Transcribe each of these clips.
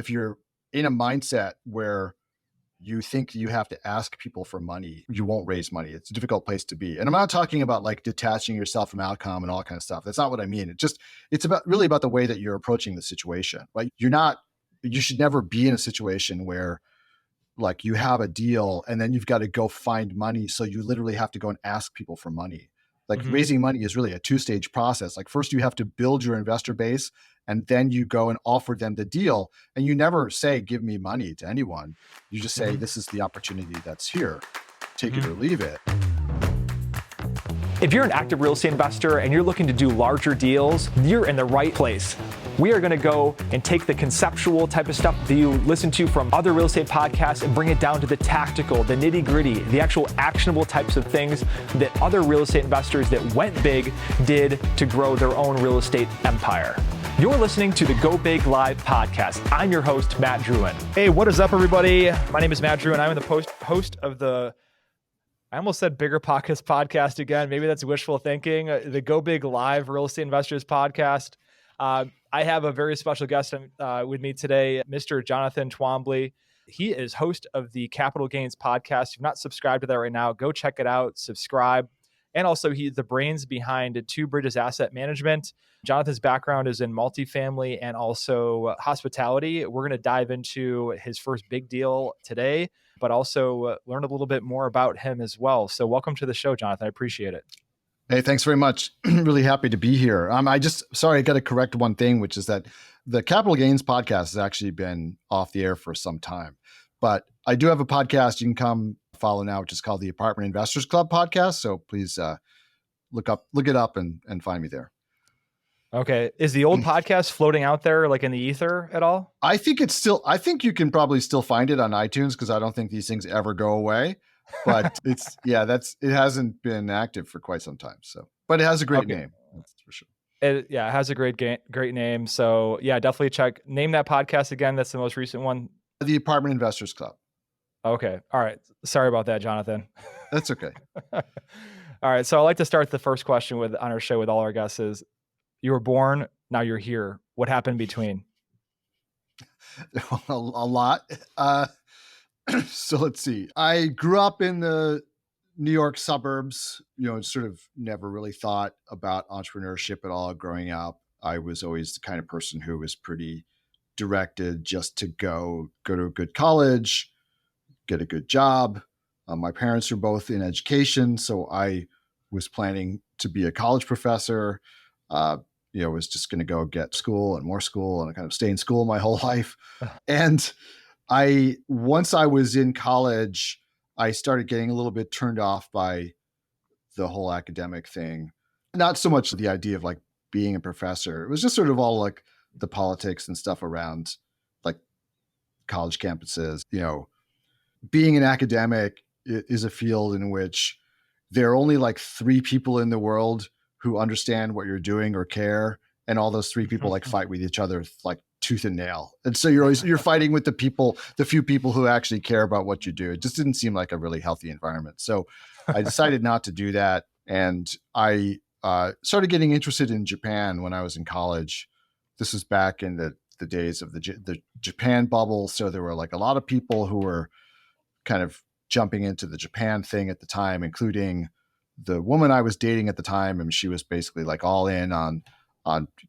if you're in a mindset where you think you have to ask people for money, you won't raise money. It's a difficult place to be. And I'm not talking about like detaching yourself from outcome and all that kind of stuff. That's not what I mean. It's about really about the way that you're approaching the situation, right? You should never be in a situation where like you have a deal and then you've got to go find money. So you literally have to go and ask people for money. Like raising money is really a two-stage process. Like first you have to build your investor base and then you go and offer them the deal. And you never say, give me money to anyone. You just say, this is the opportunity that's here. Take it or leave it. If you're an active real estate investor and you're looking to do larger deals, you're in the right place. We are going to go and take the conceptual type of stuff that you listen to from other real estate podcasts and bring it down to the tactical, the nitty gritty, the actual actionable types of things that other real estate investors that went big did to grow their own real estate empire. You're listening to the Go Big Live podcast. I'm your host, Matt Druin. Hey, what is up, everybody? My name is Matt Druin. I'm the host of the, I almost said Bigger Pockets podcast again. Maybe that's wishful thinking. The Go Big Live Real Estate Investors podcast. I have a very special guest with me today, Mr. Jonathan Twombly. He is host of the Capital Gains podcast. If you're not subscribed to that right now, go check it out, subscribe. And also he's the brains behind Two Bridges Asset Management. Jonathan's background is in multifamily and also hospitality. We're going to dive into his first big deal today, but also learn a little bit more about him as well. So welcome to the show, Jonathan. I appreciate it. Hey, thanks very much. Really happy to be here. I got to correct one thing, which is that the Capital Gains podcast has actually been off the air for some time, but I do have a podcast you can come follow now, which is called the Apartment Investors Club podcast. So please look it up and find me there. Okay. Is the old podcast floating out there like in the ether at all? I think you can probably still find it on iTunes because I don't think these things ever go away. But it hasn't been active for quite some time. So, but it has a great name. That's for sure. It has a great name. So yeah, definitely name that podcast again. That's the most recent one. The Apartment Investors Club. Okay. All right. Sorry about that, Jonathan. That's okay. All right. So I like to start the first question on our show with all our guests is, you were born, now you're here. What happened between? A lot. So let's see. I grew up in the New York suburbs, sort of never really thought about entrepreneurship at all growing up. I was always the kind of person who was pretty directed just to go to a good college, get a good job. My parents were both in education, so I was planning to be a college professor. Was just going to go get school and more school and kind of stay in school my whole life. And once I was in college, I started getting a little bit turned off by the whole academic thing. Not so much the idea of like being a professor. It was just sort of all like the politics and stuff around like college campuses. Being an academic is a field in which there are only like 3 people in the world who understand what you're doing or care. And all those 3 people like fight with each other like tooth and nail. And so you're fighting with the few people who actually care about what you do. It just didn't seem like a really healthy environment. So I decided not to do that. And I started getting interested in Japan when I was in college. This was back in the days of the Japan bubble. So there were like a lot of people who were kind of jumping into the Japan thing at the time, including the woman I was dating at the time. And she was basically like all in on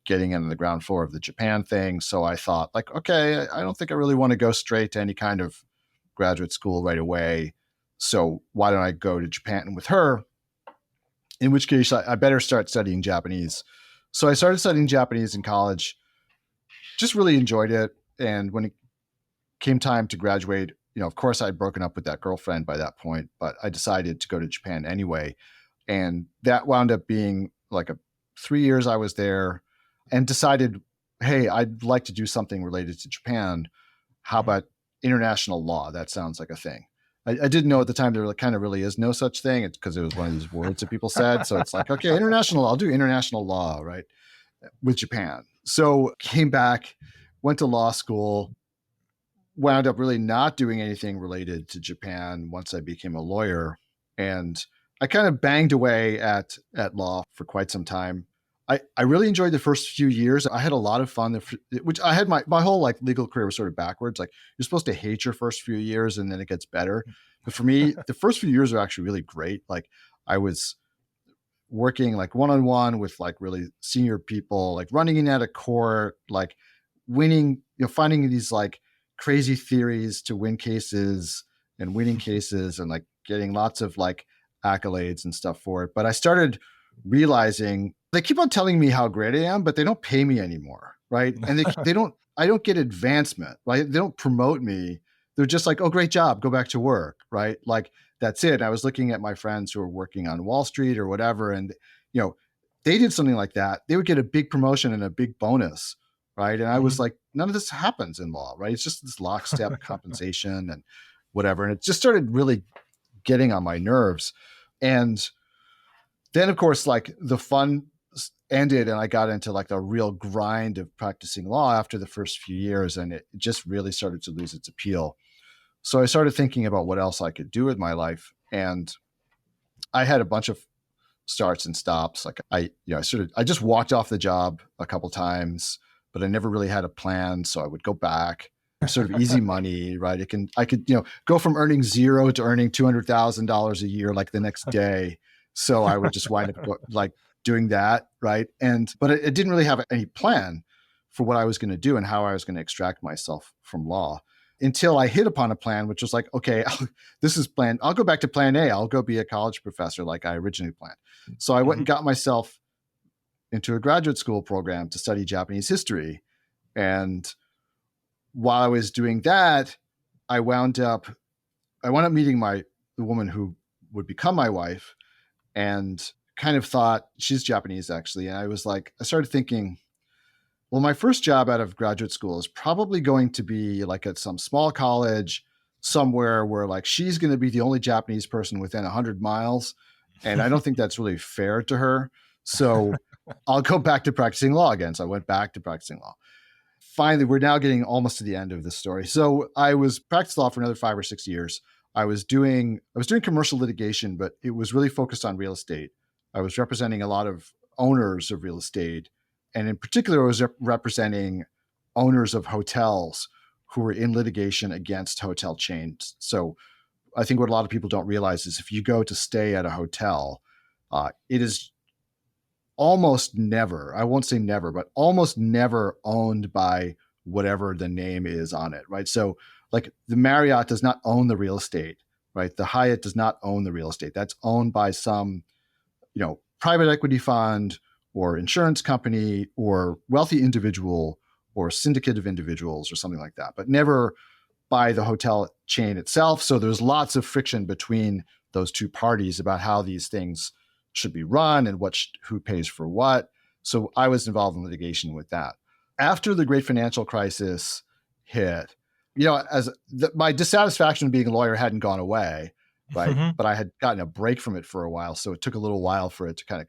getting into the ground floor of the Japan thing. So I thought like, okay, I don't think I really want to go straight to any kind of graduate school right away. So why don't I go to Japan with her? In which case I better start studying Japanese. So I started studying Japanese in college, just really enjoyed it. And when it came time to graduate, of course I'd broken up with that girlfriend by that point, but I decided to go to Japan anyway. And that wound up being like 3 years I was there and decided, hey, I'd like to do something related to Japan. How about international law? That sounds like a thing. I didn't know at the time there kind of really is no such thing. It's because it was one of these words that people said. So it's like, okay, international law, I'll do international law, right? With Japan. So came back, went to law school, wound up really not doing anything related to Japan once I became a lawyer. And I kind of banged away at law for quite some time. I really enjoyed the first few years. I had a lot of fun, which I had my whole like legal career was sort of backwards. Like you're supposed to hate your first few years and then it gets better. But for me, the first few years are actually really great. Like I was working like one-on-one with like really senior people, like running in at a court, like winning, finding these like crazy theories to win cases and winning cases and like getting lots of like accolades and stuff for it. But I started realizing they keep on telling me how great I am, but they don't pay me anymore. Right. And I don't get advancement, right? They don't promote me. They're just like, oh, great job, go back to work. Right. Like that's it. I was looking at my friends who were working on Wall Street or whatever, and they did something like that. They would get a big promotion and a big bonus, right? And I was Mhm. like, none of this happens in law, right? It's just this lockstep compensation and whatever. And it just started really getting on my nerves. And then, of course, like the fun ended and I got into like a real grind of practicing law after the first few years, and it just really started to lose its appeal. So I started thinking about what else I could do with my life. And I had a bunch of starts and stops. Like I just walked off the job a couple times, but I never really had a plan. So I would go back. Sort of easy money, right? I could, go from earning zero to earning $200,000 a year like the next day. So I would just wind up like doing that, right? But it didn't really have any plan for what I was going to do and how I was going to extract myself from law until I hit upon a plan, which was like, okay, this is plan. I'll go back to plan A. I'll go be a college professor like I originally planned. So I went and Mhm. got myself into a graduate school program to study Japanese history. And while I was doing that, I wound up meeting the woman who would become my wife, and kind of thought she's Japanese actually. And I started thinking, well, my first job out of graduate school is probably going to be like at some small college somewhere where like she's going to be the only Japanese person within 100 miles. And I don't think that's really fair to her. So I'll go back to practicing law again. So I went back to practicing law. Finally, we're now getting almost to the end of the story. So I was practiced law for another 5 or 6 years. I was doing commercial litigation, but it was really focused on real estate. I was representing a lot of owners of real estate, and in particular, I was representing owners of hotels who were in litigation against hotel chains. So I think what a lot of people don't realize is if you go to stay at a hotel, it is almost never, I won't say never, but almost never owned by whatever the name is on it, right? So, like the Marriott does not own the real estate, right? The Hyatt does not own the real estate. That's owned by some, private equity fund or insurance company or wealthy individual or syndicate of individuals or something like that, but never by the hotel chain itself. So there's lots of friction between those two parties about how these things should be run and who pays for what. So I was involved in litigation with that. After the great financial crisis hit, my dissatisfaction being a lawyer hadn't gone away, right? Mhm. But I had gotten a break from it for a while. So it took a little while for it to kind of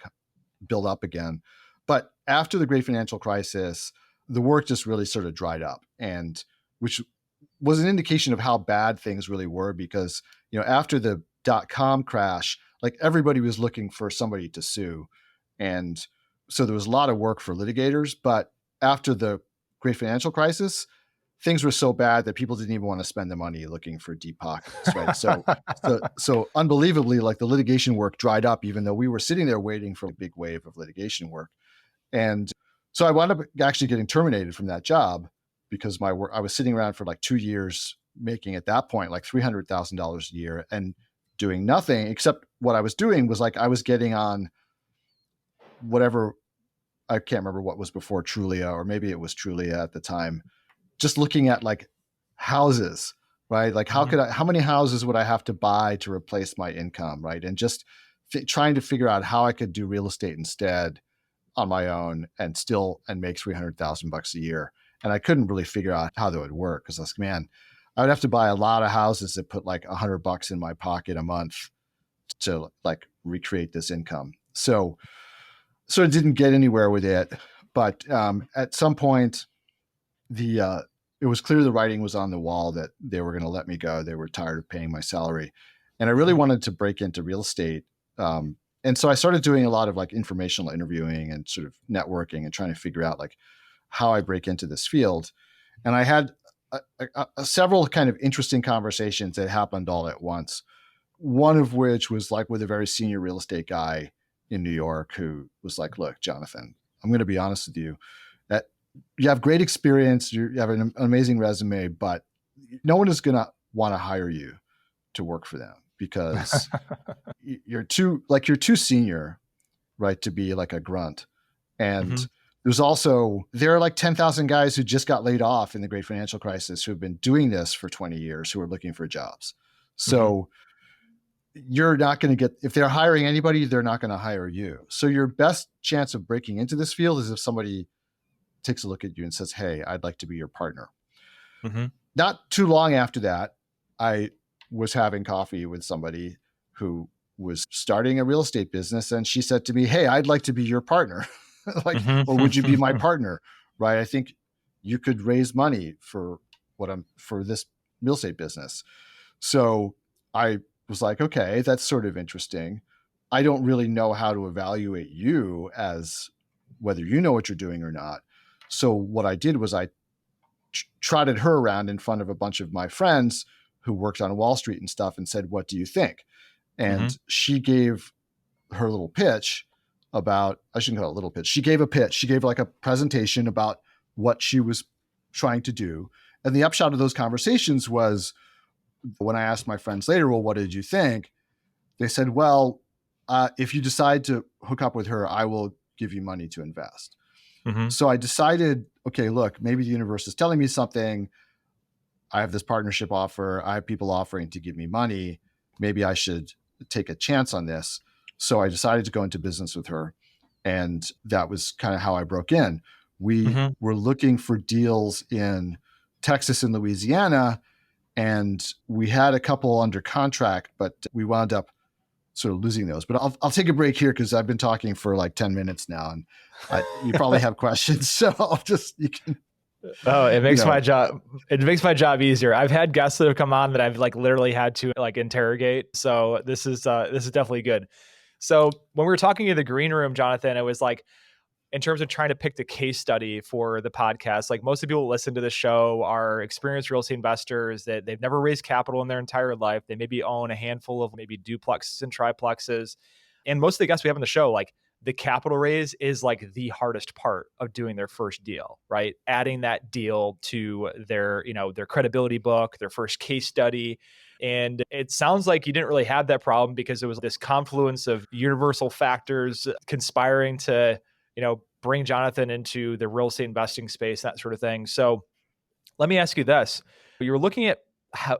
build up again. But after the great financial crisis, the work just really sort of dried up, and which was an indication of how bad things really were because, after the .com crash, like everybody was looking for somebody to sue. And so there was a lot of work for litigators, but after the great financial crisis, things were so bad that people didn't even want to spend the money looking for deep pockets, right? So unbelievably, like the litigation work dried up, even though we were sitting there waiting for a big wave of litigation work. And so I wound up actually getting terminated from that job because my work, I was sitting around for like 2 years making at that point like $300,000 a year and doing nothing except what I was doing was like I was getting on whatever, I can't remember what was before Trulia, or maybe it was Trulia at the time, just looking at like houses, right? Like Mhm. how many houses would I have to buy to replace my income, right? And just trying to figure out how I could do real estate instead on my own and make 300,000 bucks a year. And I couldn't really figure out how that would work because I was like, man, I would have to buy a lot of houses that put like 100 bucks in my pocket a month to like recreate this income. So I didn't get anywhere with it. But at some point, the it was clear the writing was on the wall that they were going to let me go. They were tired of paying my salary, and I really Mhm. wanted to break into real estate. And so I started doing a lot of like informational interviewing and sort of networking and trying to figure out like how I break into this field. And I had several kind of interesting conversations that happened all at once. One of which was like with a very senior real estate guy in New York who was like, look, Jonathan, I'm going to be honest with you that you have great experience. You have an amazing resume, but no one is going to want to hire you to work for them because you're too senior, right, to be like a grunt. And Mm-hmm. there are like 10,000 guys who just got laid off in the great financial crisis who have been doing this for 20 years who are looking for jobs. Mm-hmm. So you're not going to get, if they're hiring anybody, they're not going to hire you. So your best chance of breaking into this field is if somebody takes a look at you and says, hey, I'd like to be your partner. Mm-hmm. Not too long after that, I was having coffee with somebody who was starting a real estate business. And she said to me, hey, I'd like to be your partner. Like, or would you be my Mm-hmm. partner? Right. I think you could raise money for for this real estate business. So I was like, okay, that's sort of interesting. I don't really know how to evaluate you as whether you know what you're doing or not. So what I did was I trotted her around in front of a bunch of my friends who worked on Wall Street and stuff and said, what do you think? Mm-hmm. And she gave her little pitch about, I shouldn't call it a little pitch. She gave a pitch. She gave like a presentation about what she was trying to do. And the upshot of those conversations was when I asked my friends later, well, what did you think? They said, well, if you decide to hook up with her, I will give you money to invest. Mm-hmm. So I decided, okay, look, maybe the universe is telling me something. I have this partnership offer. I have people offering to give me money. Maybe I should take a chance on this. So I decided to go into business with her. And that was kind of how I broke in. We Mm-hmm. were looking for deals in Texas and Louisiana, and we had a couple under contract, but we wound up sort of losing those. But I'll take a break here because I've been talking for like 10 minutes now, and you probably have questions. So you can, Oh, it you makes my know, job easier. I've had guests that have come on that I've like literally had to like interrogate. So this is definitely good. So when we were talking in the green room, Jonathan, it was like in terms of trying to pick the case study for the podcast, like most of the people who listen to the show are experienced real estate investors that they've never raised capital in their entire life. They maybe own a handful of maybe duplexes and triplexes. And most of the guests we have on the show, like the capital raise is like the hardest part of doing their first deal, right? Adding that deal to their, their credibility book, their first case study. And it sounds like you didn't really have that problem because it was this confluence of universal factors conspiring to, bring Jonathan into the real estate investing space, that sort of thing. So let me ask you this. You were looking at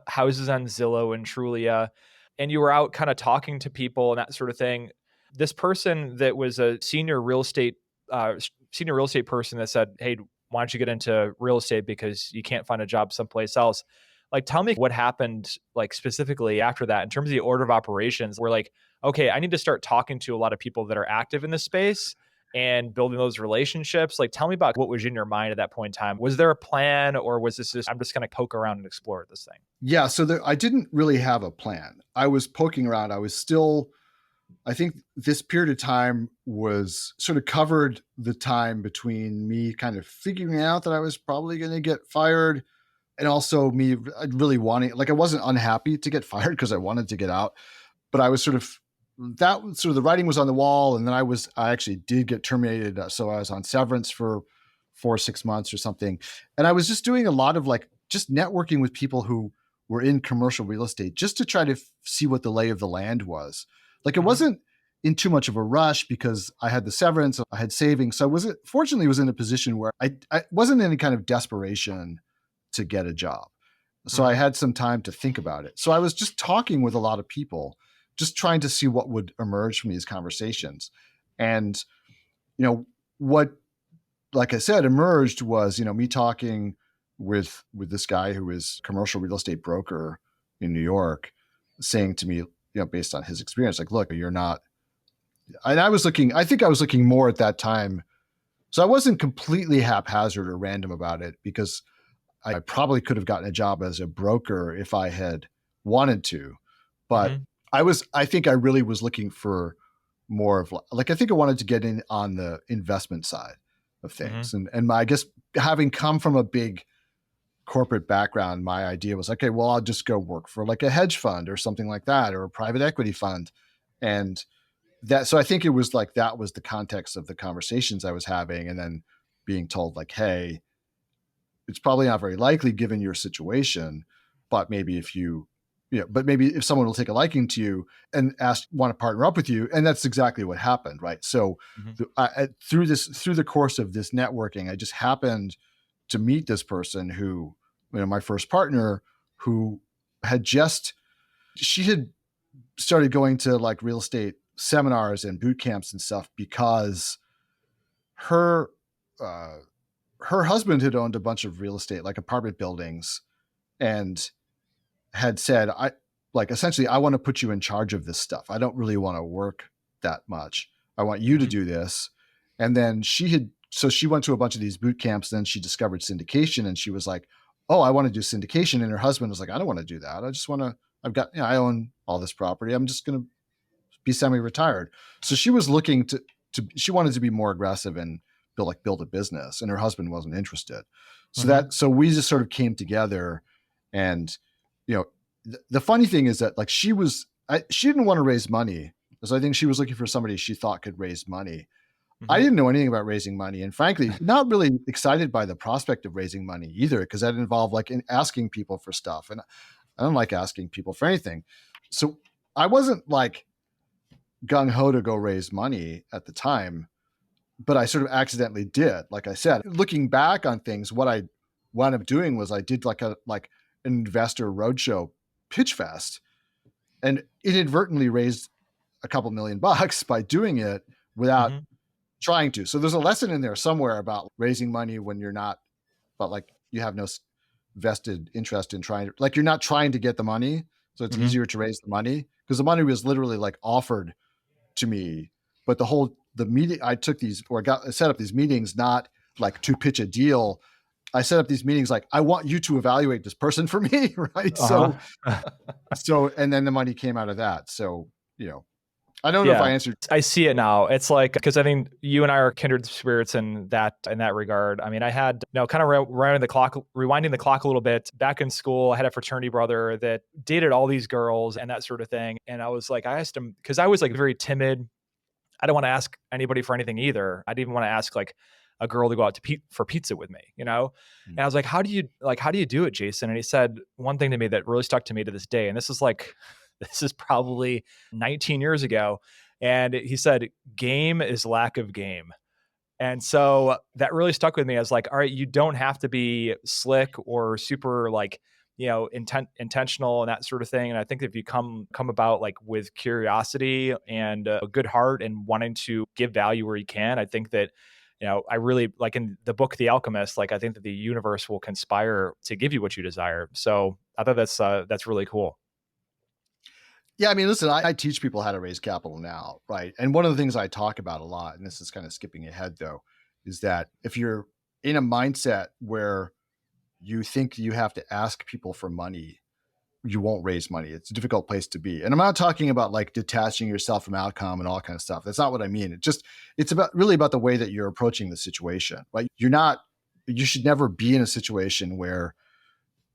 houses on Zillow and Trulia, and you were out kind of talking to people and that sort of thing. This person that was a senior real estate person that said, hey, why don't you get into real estate because you can't find a job someplace else? Like, tell me what happened, like specifically after that in terms of the order of operations. We're like, okay, I need to start talking to a lot of people that are active in this space and building those relationships. Like, tell me about what was in your mind at that point in time. Was there a plan, or was this just, I'm just going to poke around and explore this thing? yeah. So I didn't really have a plan. I was poking around. I think this period of time was sort of covered the time between me kind of figuring out that I was probably going to get fired and also me really wanting, like, I wasn't unhappy to get fired because I wanted to get out, but I was the writing was on the wall. And then I actually did get terminated. So I was on severance for 4 or 6 months or something. And I was just doing a lot of like, just networking with people who were in commercial real estate just to try to see what the lay of the land was. Like, it Mm-hmm. wasn't in too much of a rush because I had the severance, I had savings. So fortunately was in a position where I wasn't in any kind of desperation to get a job. So I Mm-hmm. had some time to think about it. So I was just talking with a lot of people, just trying to see what would emerge from these conversations. And, what, like I said, emerged was, me talking with this guy who is commercial real estate broker in New York, saying to me, based on his experience, like, look, you're not, and I think I was looking more at that time. So I wasn't completely haphazard or random about it because I probably could have gotten a job as a broker if I had wanted to, but Mm-hmm. I think I really was looking for more of like I think I wanted to get in on the investment side of Mm-hmm. things. And I guess having come from a big corporate background, my idea was, okay, well, I'll just go work for like a hedge fund or something like that, or a private equity fund. And that, so I think it was like, that was the context of the conversations I was having. And then being told like, hey, it's probably not very likely given your situation, but maybe if you, but maybe if someone will take a liking to you and want to partner up with you. And that's exactly what happened. Right. So Mm-hmm. through the course of this networking, I just happened to meet this person who, my first partner, who had just, she had started going to like real estate seminars and boot camps and stuff because her, uh, her husband had owned a bunch of real estate, like apartment buildings, and had said, I like essentially, I want to put you in charge of this stuff. I don't really want to work that much. I want you to Mm-hmm. do this. And then so she went to a bunch of these boot camps. Then she discovered syndication and she was like, oh, I want to do syndication. And her husband was like, I don't want to do that. I just want to, I own all this property. I'm just going to be semi-retired. So she was looking she wanted to be more aggressive and build a business, and her husband wasn't interested. Mm-hmm. So we just sort of came together. And, the funny thing is that like she didn't want to raise money. So I think she was looking for somebody she thought could raise money. I Mm-hmm. didn't know anything about raising money, and frankly, not really excited by the prospect of raising money either, because that involved like asking people for stuff, and I don't like asking people for anything. So I wasn't like gung ho to go raise money at the time, but I sort of accidentally did. Like I said, looking back on things, what I wound up doing was I did like an investor roadshow pitch fest, and inadvertently raised a couple $1,000,000 by doing it without Mm-hmm. trying to. So there's a lesson in there somewhere about raising money when you're not, but like you have no vested interest in trying to, like you're not trying to get the money. So it's Mm-hmm. easier to raise the money because the money was literally like offered to me. But the meeting, I took these, or got set up these meetings, not like to pitch a deal. I set up these meetings like, I want you to evaluate this person for me. Right. So, Uh-huh. and then the money came out of that. So, I don't know if I Yeah, answered. I see it now. It's like, because I think you and I are kindred spirits in that regard. I mean, I had, kind of rewinding the clock a little bit. Back in school, I had a fraternity brother that dated all these girls and that sort of thing. And I was like, I asked him, because I was like very timid. I don't want to ask anybody for anything either. I didn't even want to ask like a girl to go out to for pizza with me. And I was like, how do you do it, Jason? And he said one thing to me that really stuck to me to this day. And this is probably 19 years ago. And he said, game is lack of game. And so that really stuck with me. I was like, all right, you don't have to be slick or super like, intentional and that sort of thing. And I think if you come about like with curiosity and a good heart and wanting to give value where you can, I think that, I really like in the book, The Alchemist, like I think that the universe will conspire to give you what you desire. So I thought that's really cool. Yeah, I mean, listen, I teach people how to raise capital now, right? And one of the things I talk about a lot, and this is kind of skipping ahead though, is that if you're in a mindset where you think you have to ask people for money, you won't raise money. It's a difficult place to be. And I'm not talking about like detaching yourself from outcome and all kind of stuff. That's not what I mean. It's about the way that you're approaching the situation, right? You should never be in a situation where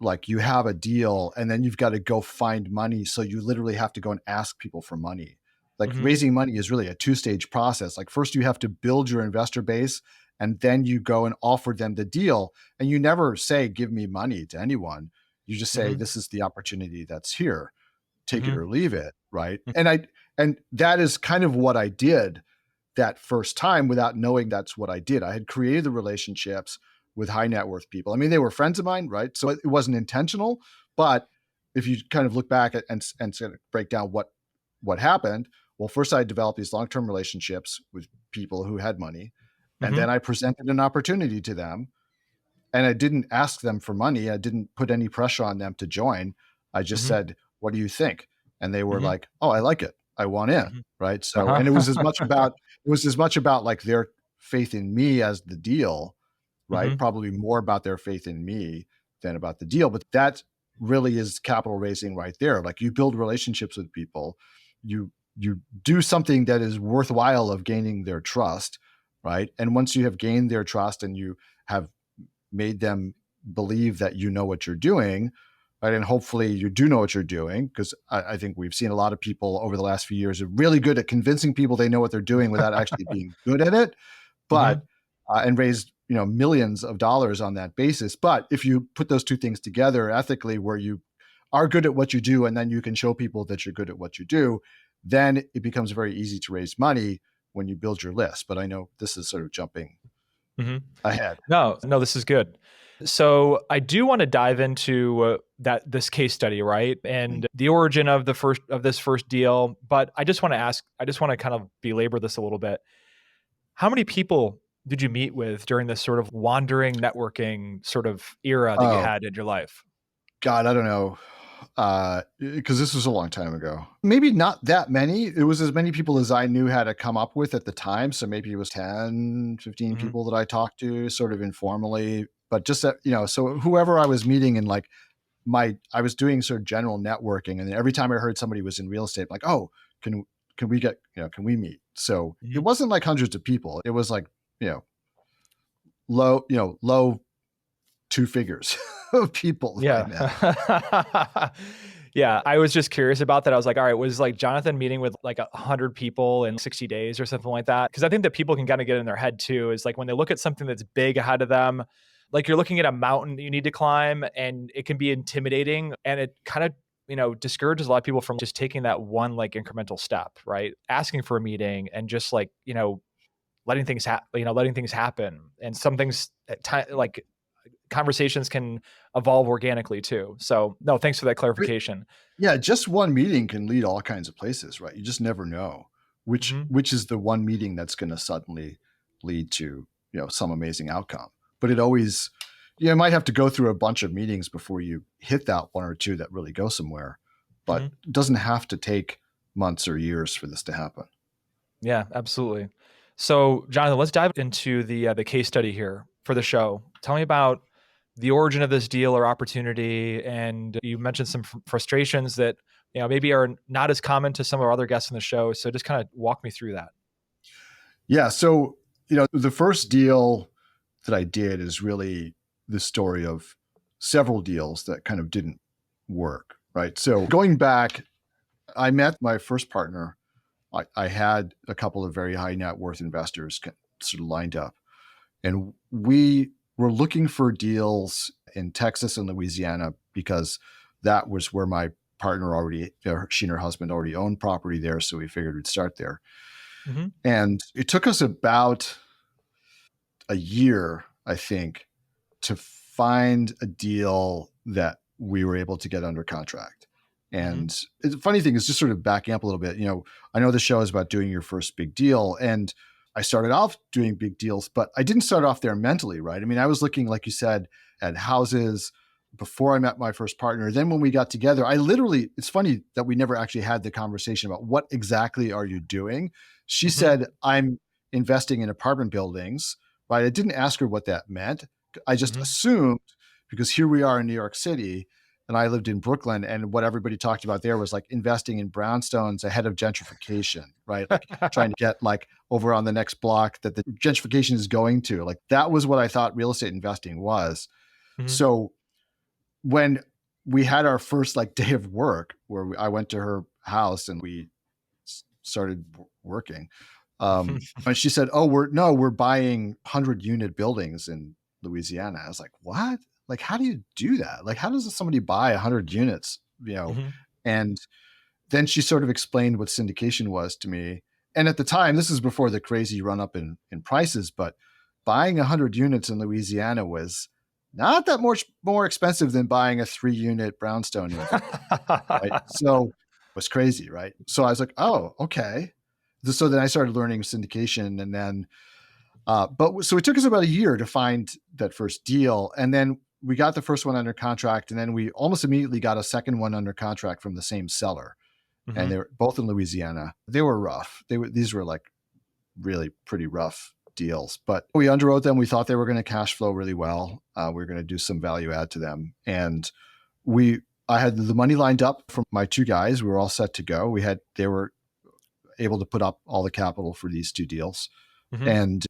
like you have a deal and then you've got to go find money. So you literally have to go and ask people for money. Like Mm-hmm. raising money is really a two-stage process. Like first you have to build your investor base and then you go and offer them the deal. And you never say, give me money to anyone. You just say, Mm-hmm. this is the opportunity that's here, take it Mm-hmm. or leave it. Right. And that is kind of what I did that first time without knowing that's what I did. I had created the relationships with high net worth people. I mean, they were friends of mine, right? So it wasn't intentional, but if you kind of look back and sort of break down what happened, well, first I developed these long-term relationships with people who had money, and Mm-hmm. then I presented an opportunity to them, and I didn't ask them for money. I didn't put any pressure on them to join. I just Mm-hmm. said, "What do you think?" And they were Mm-hmm. like, "Oh, I like it. I want in." Mm-hmm. Right? So, and Uh-huh. it was as much about like their faith in me as the deal, right? Mm-hmm. Probably more about their faith in me than about the deal. But that really is capital raising right there. Like you build relationships with people, you you do something that is worthwhile of gaining their trust, right? And once you have gained their trust and you have made them believe that you know what you're doing, right? And hopefully you do know what you're doing, because I think we've seen a lot of people over the last few years are really good at convincing people they know what they're doing without actually being good at it, but Mhm. and raised millions of dollars on that basis. But if you put those two things together ethically, where you are good at what you do and then you can show people that you're good at what you do, then it becomes very easy to raise money when you build your list. But I know this is sort of jumping Mhm. ahead. No, no, this is good. So I do want to dive into that this case study, right, and the origin of this first deal. But I just want to ask, I just want to kind of belabor this a little bit. How many people did you meet with during this sort of wandering networking sort of era that you Oh, had in your life? God, I don't know. Because this was a long time ago. Maybe not that many. It was as many people as I knew how to come up with at the time. So maybe it was 10, 15 Hmm. people that I talked to sort of informally. But just that, so whoever I was meeting and like I was doing sort of general networking. And then every time I heard somebody was in real estate, like, oh, can can we get, can we meet? So it Hmm. wasn't like hundreds of people. It was like, you know, low two figures of people that I met. Yeah. Yeah, I was just curious about that. I was like, all right, was like Jonathan meeting with like 100 people in 60 days or something like that? Because I think that people can kind of get in their head too, is like when they look at something that's big ahead of them, like you're looking at a mountain that you need to climb and it can be intimidating and it kind of, discourages a lot of people from just taking that one like incremental step, right? Asking for a meeting and just like, letting things happen. And some things at like conversations can evolve organically too. So no, thanks for that clarification. Yeah, just one meeting can lead all kinds of places, right? You just never know which Mhm. which is the one meeting that's going to suddenly lead to, some amazing outcome. But it always you might have to go through a bunch of meetings before you hit that one or two that really go somewhere. But Mhm. it doesn't have to take months or years for this to happen. Yeah, absolutely. So, Jonathan, let's dive into the case study here for the show. Tell me about the origin of this deal or opportunity, and you mentioned some frustrations that maybe are not as common to some of our other guests in the show. So, just kind of walk me through that. Yeah, so, the first deal that I did is really the story of several deals that kind of didn't work, right? So, going back, I met my first partner. I had a couple of very high net worth investors sort of lined up, and we were looking for deals in Texas and Louisiana because that was where my partner already, she and her husband already owned property there. So we figured we'd start there. Hmm. And it took us about a year, I think, to find a deal that we were able to get under contract. Hmm. And the funny thing is, just sort of backing up a little bit, I know the show is about doing your first big deal. And I started off doing big deals, but I didn't start off there mentally, right? I mean, I was looking, like you said, at houses before I met my first partner. Then when we got together, it's funny that we never actually had the conversation about what exactly are you doing? She Hmm. said, I'm investing in apartment buildings, right? I didn't ask her what that meant. I just Hmm. assumed, because here we are in New York City and I lived in Brooklyn, and what everybody talked about there was like investing in brownstones ahead of gentrification, right? Like trying to get like over on the next block that the gentrification is going to. Like that was what I thought real estate investing was. Hmm. So when we had our first like day of work where I went to her house and we started working, and she said, "Oh, we're buying 100-unit buildings in Louisiana." I was like, "What? Like, how do you do that? Like, how does somebody buy 100 units?" And then she sort of explained what syndication was to me. And at the time, this is before the crazy run up in prices, but buying 100 units in Louisiana was not that much more expensive than buying a 3-unit brownstone in Brooklyn, right? So it was crazy, right? So I was like, "Oh, okay." So then I started learning syndication, and then but so it took us about a year to find that first deal, and then we got the first one under contract, and then we almost immediately got a second one under contract from the same seller, and Hmm. they were both in Louisiana. They were rough. These were like really pretty rough deals, but we underwrote them. We thought they were going to cash flow really well. We were going to do some value add to them, and we I had the money lined up from my two guys. We were all set to go. They were able to put up all the capital for these two deals. Mm-hmm. And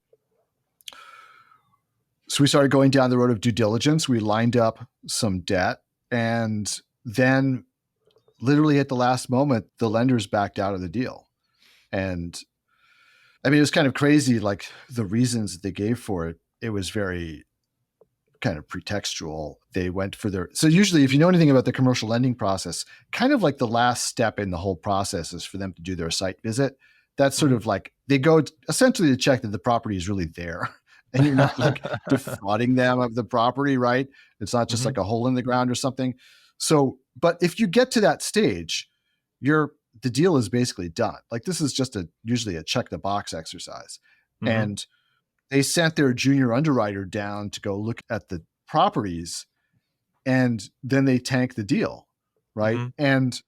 so we started going down the road of due diligence. We lined up some debt, and then literally at the last moment, the lenders backed out of the deal. And I mean, it was kind of crazy, like the reasons that they gave for it. It was very kind of pretextual. They went for so usually if you know anything about the commercial lending process, kind of like the last step in the whole process is for them to do their site visit. That's sort of like, they go essentially to check that the property is really there and you're not like defrauding them of the property, right? It's not just like a hole in the ground or something. So, but if you get to that stage, the deal is basically done. Like this is just usually a check the box exercise. And they sent their junior underwriter down to go look at the properties, and then they tanked the deal, right? And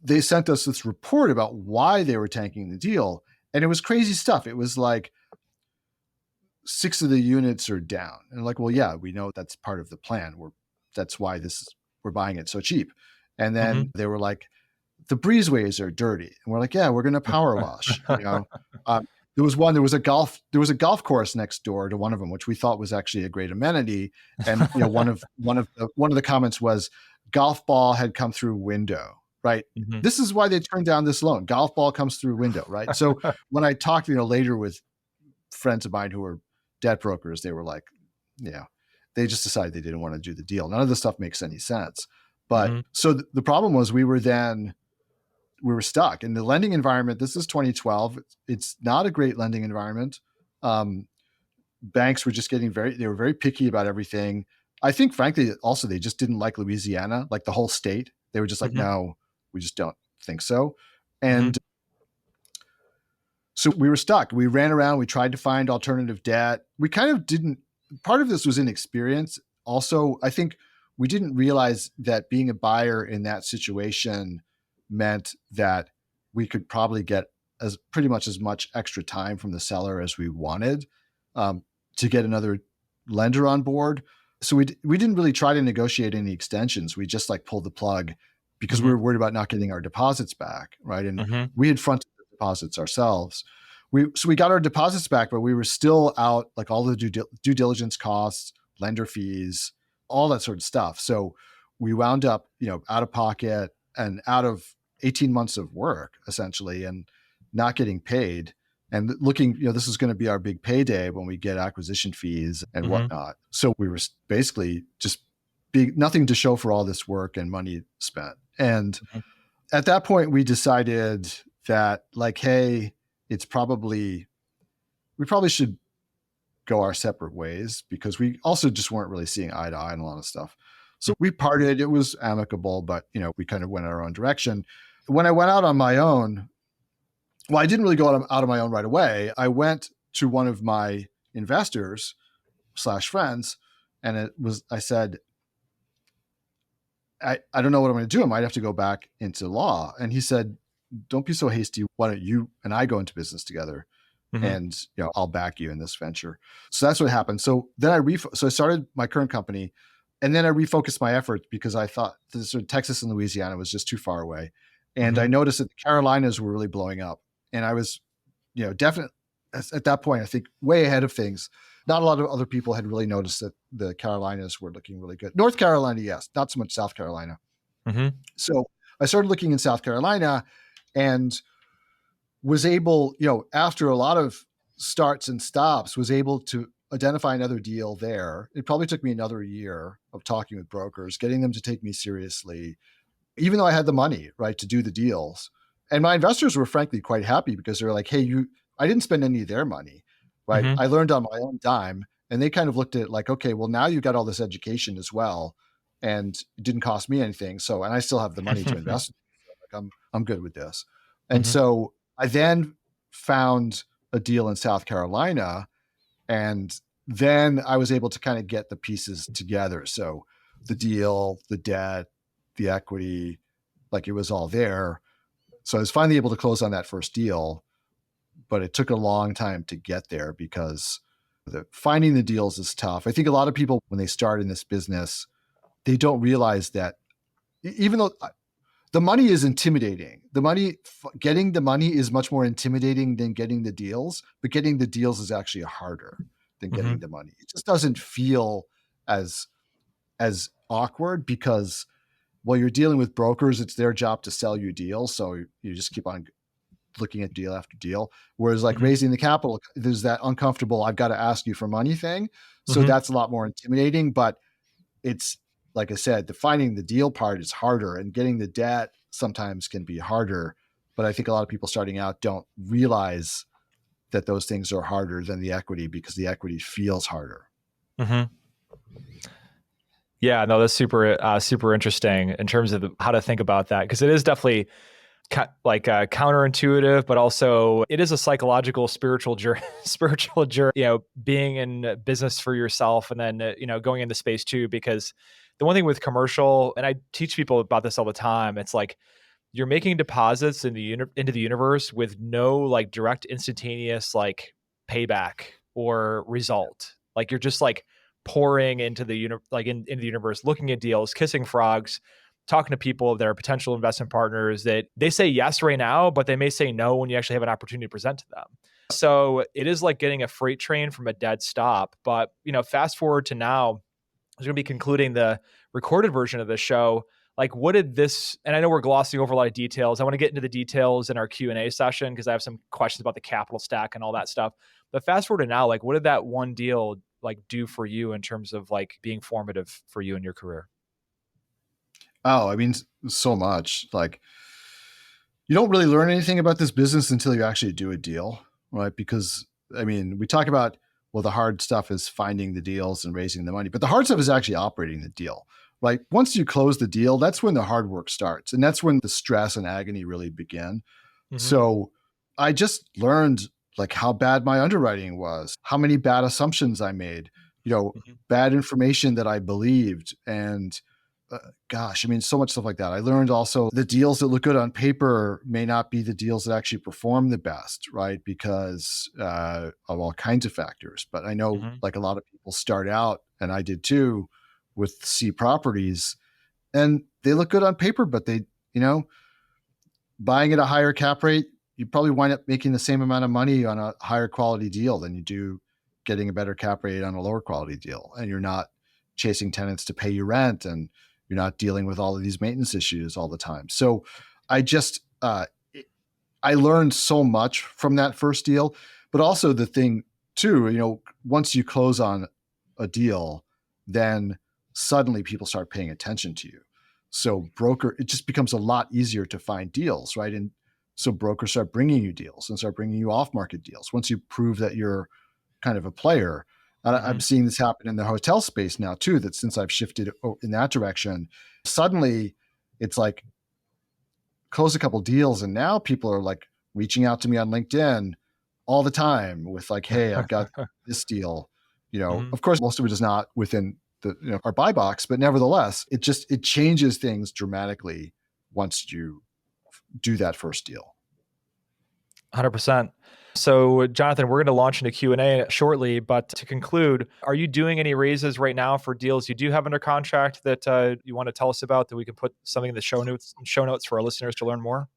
they sent us this report about why they were tanking the deal, and it was crazy stuff. It was like 6 of the units are down, and like, well, yeah, we know that's part of the plan. That's why we're buying it so cheap. And then they were like, the breezeways are dirty, and we're like, yeah, we're going to power wash, you know. There was a golf course next door to one of them, which we thought was actually a great amenity. And you know, one of the comments was golf ball had come through window, right? This is why they turned down this loan. Golf ball comes through window, right? So when I talked, later with friends of mine who were debt brokers, they were like, yeah, they just decided they didn't want to do the deal. None of this stuff makes any sense. But so the problem was we were stuck in the lending environment. This is 2012. It's not a great lending environment. Banks were just they were very picky about everything. I think, frankly, also they just didn't like Louisiana, like the whole state. They were just like, no, we just don't think so. And so we were stuck. We ran around. We tried to find alternative debt. We kind of didn't. Part of this was inexperience. Also, I think we didn't realize that being a buyer in that situation meant that we could probably get pretty much as much extra time from the seller as we wanted to get another lender on board. So we didn't really try to negotiate any extensions. We just like pulled the plug because we were worried about not getting our deposits back, right? And we had fronted the deposits ourselves. So we got our deposits back, but we were still out like all the due diligence costs, lender fees, all that sort of stuff. So we wound up, out of pocket and out of 18 months of work essentially, and not getting paid, and looking, this is going to be our big payday when we get acquisition fees and whatnot. So we were basically just nothing to show for all this work and money spent. And at that point we decided that like, hey, we probably should go our separate ways, because we also just weren't really seeing eye to eye on a lot of stuff. So we parted. It was amicable, but we kind of went our own direction. When I went out on my own, well, I didn't really go out on my own right away. I went to one of my investors / friends, and I said, I don't know what I'm going to do. I might have to go back into law. And he said, don't be so hasty. Why don't you and I go into business together? And I'll back you in this venture. So that's what happened. So then I started my current company, and then I refocused my efforts because I thought Texas and Louisiana was just too far away. And I noticed that the Carolinas were really blowing up. And I was, definitely at that point, I think way ahead of things. Not a lot of other people had really noticed that the Carolinas were looking really good. North Carolina, yes, not so much South Carolina. So I started looking in South Carolina and was able, after a lot of starts and stops, was able to identify another deal there. It probably took me another year of talking with brokers, getting them to take me seriously, even though I had the money, right, to do the deals. And my investors were frankly quite happy because they're like, hey, I didn't spend any of their money, right? I learned on my own dime. And they kind of looked at it like, okay, well, now you got all this education as well, and it didn't cost me anything. So, and I still have the money to invest. Like, I'm good with this. And so I then found a deal in South Carolina, and then I was able to kind of get the pieces together. So the deal, the debt, the equity, like it was all there. So I was finally able to close on that first deal, but it took a long time to get there because finding the deals is tough. I think a lot of people, when they start in this business, they don't realize that even though The money is intimidating. Getting the money is much more intimidating than getting the deals, but getting the deals is actually harder than getting Mm-hmm. the money. It just doesn't feel as as awkward because while you're dealing with brokers, it's their job to sell you deals. So you just keep on looking at deal after deal. Whereas like Mm-hmm. raising the capital, there's that uncomfortable, I've got to ask you for money thing. So Mm-hmm. that's a lot more intimidating, but it's like I said, defining the deal part is harder and getting the debt sometimes can be harder. But I think a lot of people starting out don't realize that those things are harder than the equity because the equity feels harder. Mm-hmm. Yeah, no, that's super interesting in terms of how to think about that, because it is definitely counterintuitive, but also it is a psychological, spiritual journey, spiritual journey. Being in business for yourself, and then going into space too. Because the one thing with commercial, and I teach people about this all the time, it's like you're making deposits into the universe with no like direct instantaneous like payback or result. Like you're just like pouring into the into the universe, looking at deals, kissing frogs, talking to people that are potential investment partners that they say yes right now, but they may say no when you actually have an opportunity to present to them. So it is like getting a freight train from a dead stop. But fast forward to now, I was going to be concluding the recorded version of this show. Like, what did this? And I know we're glossing over a lot of details. I want to get into the details in our Q&A session because I have some questions about the capital stack and all that stuff. But fast forward to now, like, what did that one deal like do for you in terms of like being formative for you in your career? Oh, I mean, so much. Like, you don't really learn anything about this business until you actually do a deal, right? Because, I mean, we talk about, well, the hard stuff is finding the deals and raising the money, but the hard stuff is actually operating the deal. Like, once you close the deal, that's when the hard work starts. And that's when the stress and agony really begin. Mm-hmm. So I just learned like how bad my underwriting was, how many bad assumptions I made, Mm-hmm. bad information that I believed. And gosh, I mean, so much stuff like that. I learned also the deals that look good on paper may not be the deals that actually perform the best, right? Because of all kinds of factors. But I know Mm-hmm. like a lot of people start out, and I did too, with C properties, and they look good on paper, but they, you know, buying at a higher cap rate, you probably wind up making the same amount of money on a higher quality deal than you do getting a better cap rate on a lower quality deal. And you're not chasing tenants to pay you rent, and you're not dealing with all of these maintenance issues all the time. So I just, I learned so much from that first deal, but also the thing too, once you close on a deal, then suddenly people start paying attention to you. So it just becomes a lot easier to find deals, right? And so brokers start bringing you deals and start bringing you off market deals once you prove that you're kind of a player. And Mm-hmm. I'm seeing this happen in the hotel space now too, that since I've shifted in that direction, suddenly it's like close a couple deals, and now people are like reaching out to me on LinkedIn all the time with like, hey, I've got this deal. Mm-hmm. Of course, most of it is not within the our buy box, but nevertheless, it changes things dramatically once you do that first deal. 100%. So, Jonathan, we're going to launch into Q&A shortly, but to conclude, are you doing any raises right now for deals you do have under contract that you want to tell us about, that we can put something in the show notes for our listeners to learn more?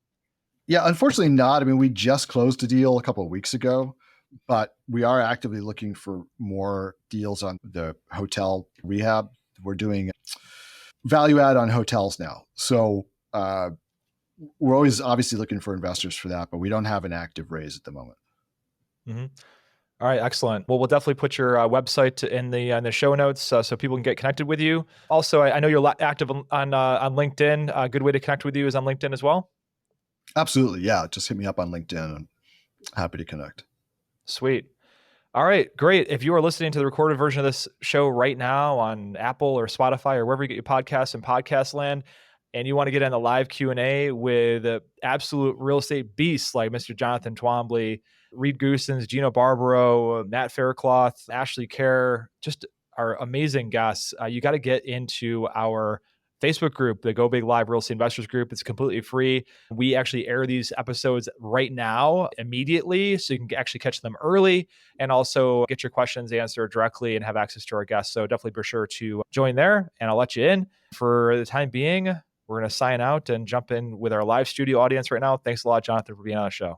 Yeah, unfortunately not. I mean, we just closed a deal a couple of weeks ago, but we are actively looking for more deals on the hotel rehab. We're doing value add on hotels now. So we're always obviously looking for investors for that, but we don't have an active raise at the moment. Mm-hmm. All right, excellent. Well, we'll definitely put your website in the show notes so people can get connected with you. Also, I know you're active on LinkedIn. A good way to connect with you is on LinkedIn as well. Absolutely. Yeah. Just hit me up on LinkedIn. I'm happy to connect. Sweet. All right, great. If you are listening to the recorded version of this show right now on Apple or Spotify or wherever you get your podcasts in podcast land, and you want to get on the live Q&A with absolute real estate beasts like Mr. Jonathan Twombly, Reed Goosens, Gino Barbaro, Matt Faircloth, Ashley Kerr, just our amazing guests, you got to get into our Facebook group, the Go Big Live Real Estate Investors Group. It's completely free. We actually air these episodes right now, immediately, so you can actually catch them early and also get your questions answered directly and have access to our guests. So definitely be sure to join there, and I'll let you in. For the time being, we're going to sign out and jump in with our live studio audience right now. Thanks a lot, Jonathan, for being on the show.